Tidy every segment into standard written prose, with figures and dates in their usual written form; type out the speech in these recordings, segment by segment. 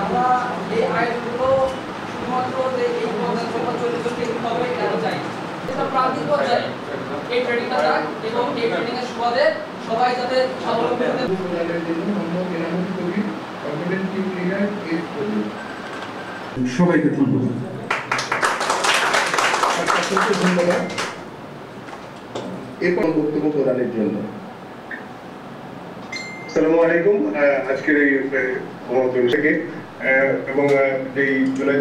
আমরা এই আইনগুলো শুধুমাত্র যে এই পর্যায়ে 40 ট্রেনিং হবে কেন চাই, এটা প্রান্তিক পর্যায়ে এই ট্রেনিংটা যাক এবং এই ট্রেনিং এর সুবাদে সবাই যাতে স্বাবলম্বী হতে সবাইকে ধন্যবাদ। এরপর বক্তব্য প্রদানের জন্য আসসালামু আলাইকুম। আজকের এই থেকে এবং এই জুলাই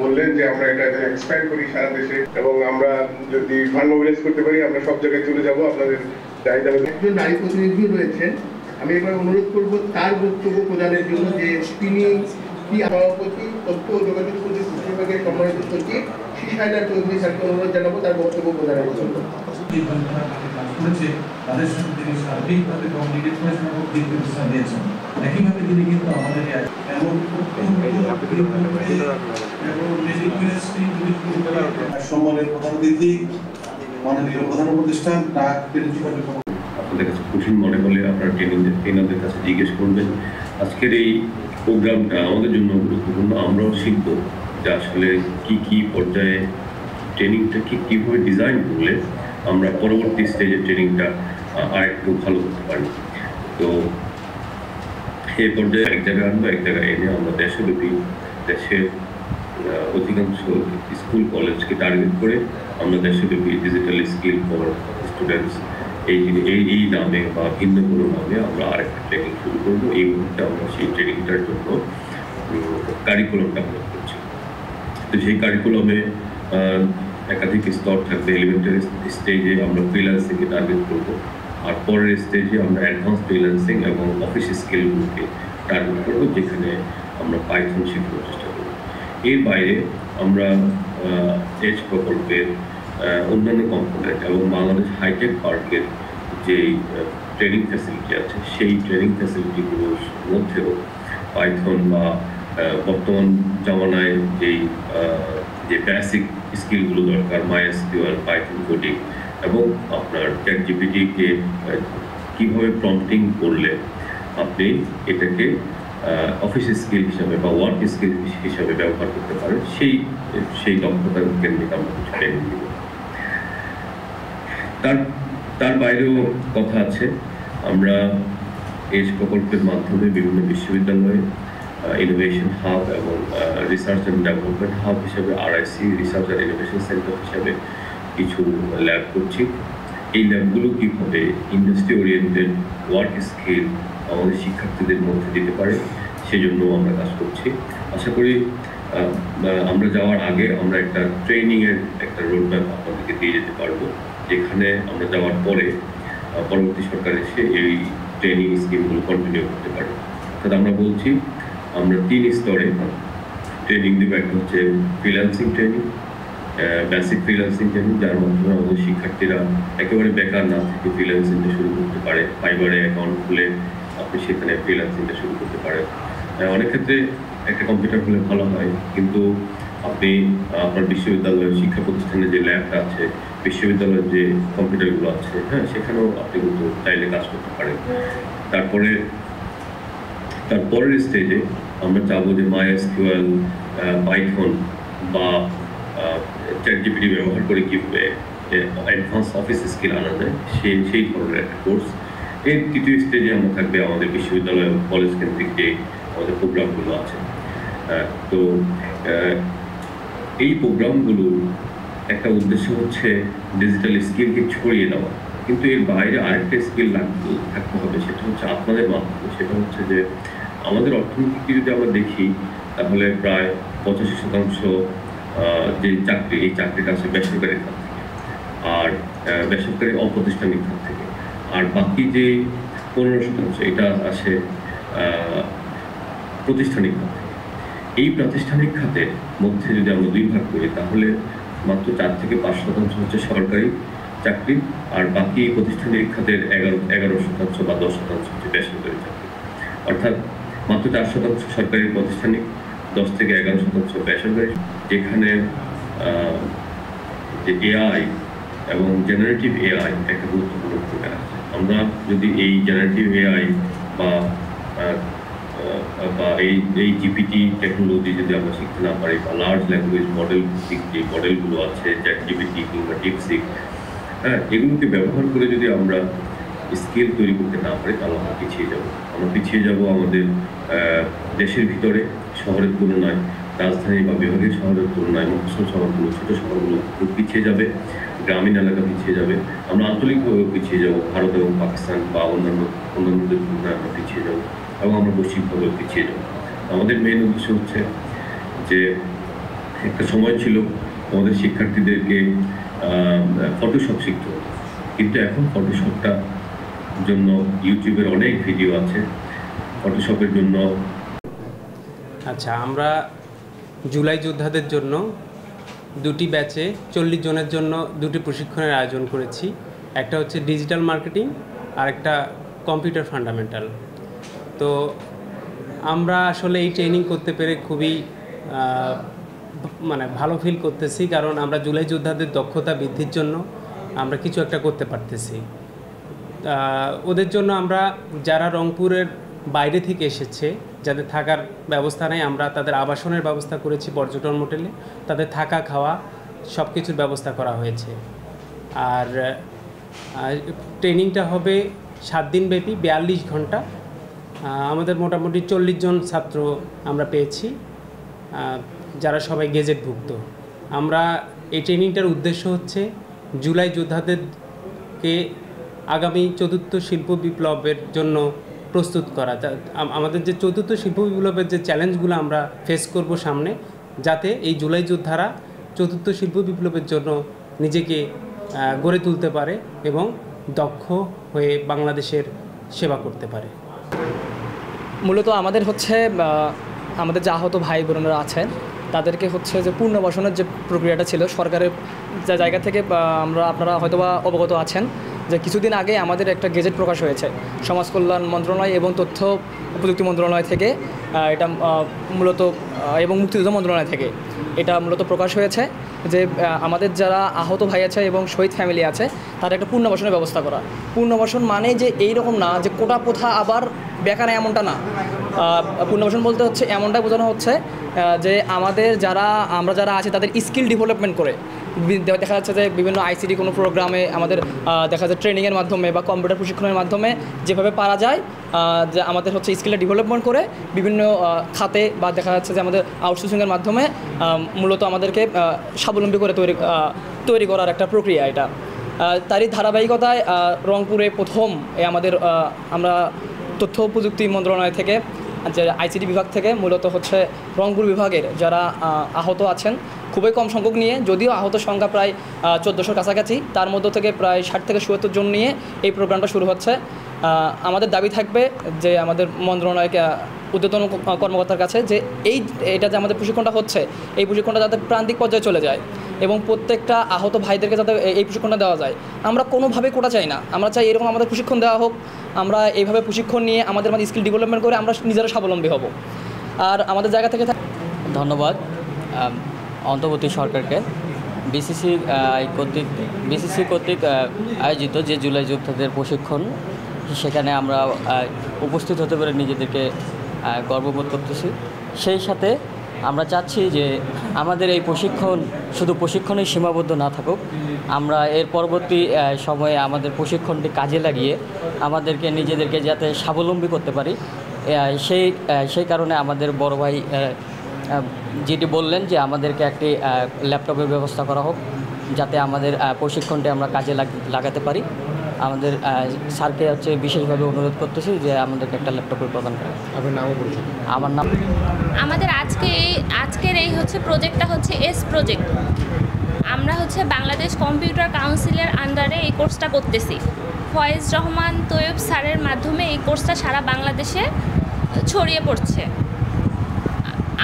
বললেন যে আমরা এটা এক্সপ্যান্ড করি সারা দেশে এবং আমরা যদি ফান্ড মোবিলাইজ করতে পারি আমরা সব জায়গায় চলে যাব। আপনাদের চাহিদা একজন নারী প্রতিনিধি রয়েছেন, আমি এবার অনুরোধ করব তার বক্তব্য প্রদানের জন্য যে তিনি কি সভাপতি তথ্য ও যোগাযোগ প্রযুক্তি বিভাগের সম্মানিত সচিব শিশাইলা চৌধুরী স্যারকে অনুরোধ জানাবো তার বক্তব্য প্রদানের জন্য। তাদের সাথে তিনি সার্বিকভাবে কমিউনিকেট করে দিক নির্দেশনা দিয়েছেন। একইভাবে তিনি কিন্তু আমাদের সম্মানের প্রধান অতিথি মাননীয় প্রধান উপদেষ্টা ডাক প্রিন্সিপাল আপনাদের কাছে কঠিন মনে হলে আপনারা ট্রেনারদের কাছে জিজ্ঞেস করবেন। আজকের এই প্রোগ্রামটা আমাদের জন্য গুরুত্বপূর্ণ। আমরাও শিখব যে আসলে কি পর্যায়ে ট্রেনিংটা কীভাবে ডিজাইন করলে আমরা পরবর্তী স্টেজের ট্রেনিংটা আরেকটু ভালো করতে পারি। তো এই পর্যায়ে এক জায়গায় আনবো, এক জায়গায় এনে আমরা দেশের অধিকাংশ স্কুল কলেজকে টার্গেট করে আমরা দেশব্যাপী ডিজিটাল স্কিল ফর স্টুডেন্টস এই নামে বা ভিন্ন কোনো নামে আমরা আরেকটা ট্রেনিং শুরু করবো। এই মুহূর্তে আমরা সেই ট্রেনিংটার জন্য কারিকুলাম ডেভেলপ করছি। তো সেই কারিকুলামে একাধিক স্তর থাকবে। এলিমেন্টারি স্টেজে আমরা ফ্রিল্যান্সিংকে টার্গেট করবো, আর পরের স্টেজে আমরা অ্যাডভান্স ফ্রিল্যান্সিং এবং অফিস স্কিলগুলোকে টার্গেট করবো, যেখানে আমরা পাইথন শিখতে চেষ্টা করব। এর বাইরে আমরা এজ প্রকল্পের অন্যান্য কম্পোনেন্ট এবং বাংলাদেশ হাইটেক পার্কের যে ট্রেনিং ফ্যাসিলিটি আছে সেই ট্রেনিং ফ্যাসিলিটিগুলোর মধ্যেও পাইথন বা বর্তমান জামানায় যে বেসিক স্কিলগুলো দরকার, MySQL, পাইথন কোডিং এবং আপনার ChatGPT-কে কীভাবে প্রম্পটিং করলে আপনি এটাকে অফিস স্কিল হিসাবে বা ওয়ার্ক স্কিল হিসাবে ব্যবহার করতে পারেন, সেই দক্ষতার কেন্দ্রিক আমরা কিছু ট্রেনিং দিব। তার বাইরেও কথা আছে। আমরা এই প্রকল্পের মাধ্যমে বিভিন্ন বিশ্ববিদ্যালয়ে ইনোভেশন হাব এবং রিসার্চ অ্যান্ড ডেভেলপমেন্ট হাব হিসাবে RIC research and innovation centre হিসাবে কিছু ল্যাব করছি। এই ল্যাবগুলো কীভাবে ইন্ডাস্ট্রি ওরিয়েন্টেড ওয়ার্ক স্কিল আমাদের শিক্ষার্থীদের মধ্যে দিতে পারে সেজন্য আমরা কাজ করছি। আশা করি আমরা যাওয়ার আগে আমরা একটা ট্রেনিংয়ের একটা রোডম্যাপ আপনাদেরকে দিয়ে যেতে পারবো, যেখানে আমরা যাওয়ার পরে পরবর্তী সরকার এসে এই ট্রেনিং স্কিমগুলো কন্টিনিউ করতে পারবে। অর্থাৎ আমরা বলছি আমরা 3 স্তরে ট্রেনিং দেবো। একটা হচ্ছে freelancing training, basic freelancing training, যার মাধ্যমে আমাদের শিক্ষার্থীরা একেবারে বেকার না থেকে ফ্রিল্যান্সিংটা শুরু করতে পারে। ফাইবারে অ্যাকাউন্ট খুলে আপনি সেখানে ফ্রিল্যান্সিংটা শুরু করতে পারেন। অনেক ক্ষেত্রে একটা কম্পিউটার হলে ভালো হয়, কিন্তু আপনি আপনার বিশ্ববিদ্যালয়ের শিক্ষা প্রতিষ্ঠানে যে ল্যাবটা আছে, বিশ্ববিদ্যালয়ের যে কম্পিউটারগুলো আছে, সেখানেও আপনি কিন্তু চাইলে কাজ করতে পারেন। তারপরের স্টেজে আমরা চাবো যে MySQL, পাইথন বা ChatGPT ব্যবহার করে কীভাবে অ্যাডভান্স অফিস স্কিল আনা যায় সেই ধরনের একটা কোর্স। এর তৃতীয় স্টেজে আমরা থাকবে আমাদের বিশ্ববিদ্যালয় কলেজ কেন্দ্রিক যে আমাদের প্রোগ্রামগুলো আছে। তো এই প্রোগ্রামগুলোর একটা উদ্দেশ্য হচ্ছে ডিজিটাল স্কিলকে ছড়িয়ে দেওয়া, কিন্তু এর বাইরে আরেকটা স্কিল থাকতে হবে, সেটা হচ্ছে আপনাদের মাধ্যমে। সেটা হচ্ছে যে আমাদের অর্থনীতিকে যদি আমরা দেখি তাহলে প্রায় 85% যে চাকরি, এই চাকরিটা আছে বেসরকারি খাত থেকে, আর বেসরকারি অপ্রতিষ্ঠানিক খাত থেকে, আর বাকি যে 15% এটা আসে প্রাতিষ্ঠানিক খাত থেকে। এই প্রাতিষ্ঠানিক খাতের মধ্যে যদি আমরা 2 ভাগ করি তাহলে মাত্র 4 থেকে 5% হচ্ছে সরকারি চাকরি, আর বাকি প্রতিষ্ঠানিক খাতের 11% বা 10% হচ্ছে বেসরকারি চাকরি। অর্থাৎ মাত্র 4% সরকারি প্রাতিষ্ঠানিক, 10 থেকে 11% বেসরকারি, যেখানে যে AI এবং জেনারেটিভ AI একটা গুরুত্বপূর্ণ ভূমিকা আছে। আমরা যদি এই জেনারেটিভ AI বা বা এই জিপিটি টেকনোলজি যদি আমরা শিখতে না পারি, বা লার্জ ল্যাঙ্গুয়েজ মডেল যে মডেলগুলো আছে, চ্যাট জিপিটি কিংবা ডিপসিক, হ্যাঁ, এগুলোকে ব্যবহার করে যদি আমরা স্কিল তৈরি করতে না পারি, তাহলে আমরা পিছিয়ে যাব। আমরা পিছিয়ে যাব আমাদের দেশের ভিতরে, শহরের তুলনায়, রাজধানী বা বিভাগীয় শহরের তুলনায় মফস্বল শহরগুলো, ছোটো শহরগুলো খুব পিছিয়ে যাবে, গ্রামীণ এলাকা পিছিয়ে যাবে, আমরা আঞ্চলিকভাবে পিছিয়ে যাব, ভারত এবং পাকিস্তান বা অন্যান্যদের তুলনায় আমরা পিছিয়ে যাব, এবং আমরা বৈশ্বিকভাবে পিছিয়ে যাব। আমাদের মেইন উদ্দেশ্য হচ্ছে যে একটা সময় ছিল আমাদের শিক্ষার্থীদেরকে ফটোশপ শিখতে হতো, কিন্তু এখন ফটোশপটা জন্য ইউটিউবের অনেক ভিডিও আছে, ফটোশপের জন্য। আচ্ছা, আমরা জুলাই যোদ্ধাদের জন্য 2টি ব্যাচে 40 জনের জন্য 2টি প্রশিক্ষণের আয়োজন করেছি। একটা হচ্ছে ডিজিটাল মার্কেটিং আর একটা কম্পিউটার ফান্ডামেন্টাল। তো আমরা আসলে এই ট্রেনিং করতে পেরে খুবই ভালো ফিল করতেছি, কারণ আমরা জুলাই যোদ্ধাদের দক্ষতা বৃদ্ধির জন্য আমরা কিছু একটা করতে পারতেছি। ওদের জন্য আমরা যারা রংপুরের বাইরে থেকে এসেছে, যাদের থাকার ব্যবস্থা নেই, আমরা তাদের আবাসনের ব্যবস্থা করেছি পর্যটন হোটেলে, তাদের থাকা খাওয়া সব কিছুর ব্যবস্থা করা হয়েছে। আর ট্রেনিংটা হবে 7 দিন ব্যাপী, 42 ঘন্টা। আমাদের মোটামুটি 40 জন ছাত্র আমরা পেয়েছি, যারা সবাই গেজেটভুক্ত। আমরা এই ট্রেনিংটার উদ্দেশ্য হচ্ছে জুলাই যোদ্ধাদেরকে আগামী 4র্থ শিল্প বিপ্লবের জন্য প্রস্তুত করা। আমাদের যে 4র্থ শিল্প বিপ্লবের যে চ্যালেঞ্জগুলো আমরা ফেস করব সামনে, যাতে এই জুলাই যোদ্ধারা 4র্থ শিল্প বিপ্লবের জন্য নিজেকে গড়ে তুলতে পারে এবং দক্ষ হয়ে বাংলাদেশের সেবা করতে পারে। মূলত আমাদের হচ্ছে আমাদের যে আহত ভাই বোনেরা আছেন তাদেরকে হচ্ছে যে পুনর্বাসনের যে প্রক্রিয়াটা ছিল সরকারের জায়গা থেকে, আপনারা হয়তোবা অবগত আছেন যে কিছুদিন আগে আমাদের একটা গেজেট প্রকাশ হয়েছে সমাজ কল্যাণ মন্ত্রণালয় এবং তথ্য প্রযুক্তি মন্ত্রণালয় থেকে, এটা মূলত এবং মুক্তিযুদ্ধ মন্ত্রণালয় থেকে এটা মূলত প্রকাশ হয়েছে যে আমাদের যারা আহত ভাই আছে এবং শহীদ ফ্যামিলি আছে তার একটা পুনর্বাসনের ব্যবস্থা করা। পুনর্বাসন মানে যে এই রকম না যে কোটা প্রথা আবার বেকার, এমনটা না। পুনর্বাসন বলতে হচ্ছে এমনটা বোঝানো হচ্ছে যে আমরা যারা আছি তাদের স্কিল ডেভেলপমেন্ট করে, দেখা যাচ্ছে যে বিভিন্ন আইসিটি কোনো প্রোগ্রামে আমাদের দেখা যাচ্ছে ট্রেনিংয়ের মাধ্যমে বা কম্পিউটার প্রশিক্ষণের মাধ্যমে যেভাবে পারা যায়, যে আমাদের হচ্ছে স্কিলটা ডেভেলপমেন্ট করে বিভিন্ন খাতে বা দেখা যাচ্ছে যে আমাদের আউটসোর্সিংয়ের মাধ্যমে মূলত আমাদেরকে স্বাবলম্বী করে তৈরি করার একটা প্রক্রিয়া এটা। তারই ধারাবাহিকতায় রংপুরে প্রথম আমরা তথ্য প্রযুক্তি মন্ত্রণালয় থেকে, যে আইসিটি বিভাগ থেকে মূলত হচ্ছে রংপুর বিভাগের যারা আহত আছেন খুবই কম সংখ্যক নিয়ে, যদিও আহত সংখ্যা প্রায় 1400 কাছাকাছি, তার মধ্যে থেকে প্রায় 60 থেকে 77 জন নিয়ে এই প্রোগ্রামটা শুরু হচ্ছে। আমাদের দাবি থাকবে যে আমাদের মন্ত্রণালয়কে ঊর্ধ্বতন কর্মকর্তার কাছে যে এটা যে আমাদের প্রশিক্ষণটা হচ্ছে, এই প্রশিক্ষণটা যাতে প্রান্তিক পর্যায়ে চলে যায় এবং প্রত্যেকটা আহত ভাইদেরকে যাতে এই প্রশিক্ষণটা দেওয়া যায়। আমরা কোনোভাবে কোটা চাই না, আমরা চাই এরকম আমাদের প্রশিক্ষণ দেওয়া হোক, আমরা এইভাবে প্রশিক্ষণ নিয়ে আমাদের স্কিল ডেভেলপমেন্ট করে আমরা নিজেরা স্বাবলম্বী হব। আর আমাদের জায়গা থেকে ধন্যবাদ অন্তর্বর্তী সরকারকে। বিসিসি কর্তৃক আয়োজিত যে জুলাই যোদ্ধাদের প্রশিক্ষণ, সেখানে আমরা উপস্থিত হতে পেরে নিজেদেরকে গর্ববোধ করতেছি। সেই সাথে আমরা চাচ্ছি যে আমাদের এই প্রশিক্ষণ শুধু প্রশিক্ষণেই সীমাবদ্ধ না থাকুক, আমরা এর পরবর্তী সময়ে আমাদের প্রশিক্ষণটি কাজে লাগিয়ে আমাদেরকে নিজেদেরকে যাতে স্বাবলম্বী করতে পারি, সেই কারণে আমাদের বড় ভাই যেটি বললেন যে আমাদেরকে একটি ল্যাপটপের ব্যবস্থা করা হোক, যাতে আমাদের প্রশিক্ষণটি আমরা কাজে লাগাতে পারি। আমাদের স্যারকে বিশেষভাবে অনুরোধ করতেছি যে আমাদেরকে একটা ল্যাপটপের প্রদান করা। আপনার নামও বলছেন? আমার নাম। আমাদের আজকের এই প্রজেক্টটা হচ্ছে এস প্রজেক্ট। আমরা বাংলাদেশ কম্পিউটার কাউন্সিলের আন্ডারে এই কোর্সটা করতেছি। ফয়েজ রহমান তৈয়ব স্যারের মাধ্যমে এই কোর্সটা সারা বাংলাদেশে ছড়িয়ে পড়ছে।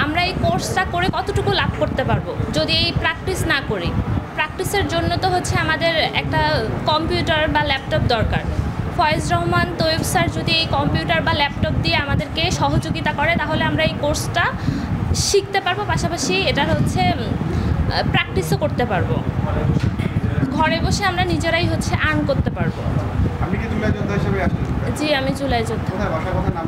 আমরা এই কোর্সটা করে কতটুকু লাভ করতে পারবো যদি এই প্র্যাকটিস না করি? প্র্যাকটিসের জন্য তো আমাদের একটা কম্পিউটার বা ল্যাপটপ দরকার। ফয়েজ রহমান তৈয়ব স্যার যদি এই কম্পিউটার বা ল্যাপটপ দিয়ে আমাদেরকে সহযোগিতা করে, তাহলে আমরা এই কোর্সটা শিখতে পারবো, পাশাপাশি এটার প্র্যাকটিসও করতে পারবো। ঘরে বসে আমরা নিজেরাই আর্ন করতে পারবো। আপনি কি জুলাই যোদ্ধা হিসেবে আসছেন? জি, আমি জুলাই যোদ্ধা। কোথায় বাসা, কোথায় নাম?